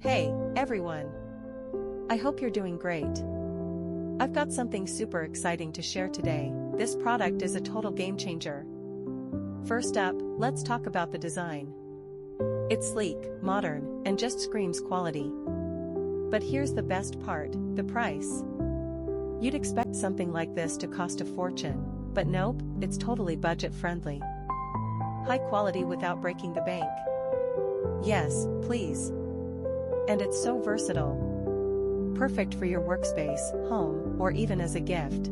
Hey, everyone! I hope you're doing great. I've got something super exciting to share today. This product is a total game changer. First up, let's talk about the design. It's sleek, modern, and just screams quality. But here's the best part, the price. You'd expect something like this to cost a fortune, but nope, it's totally budget-friendly. High quality without breaking the bank. Yes, please. And it's so versatile. Perfect for your workspace, home, or even as a gift.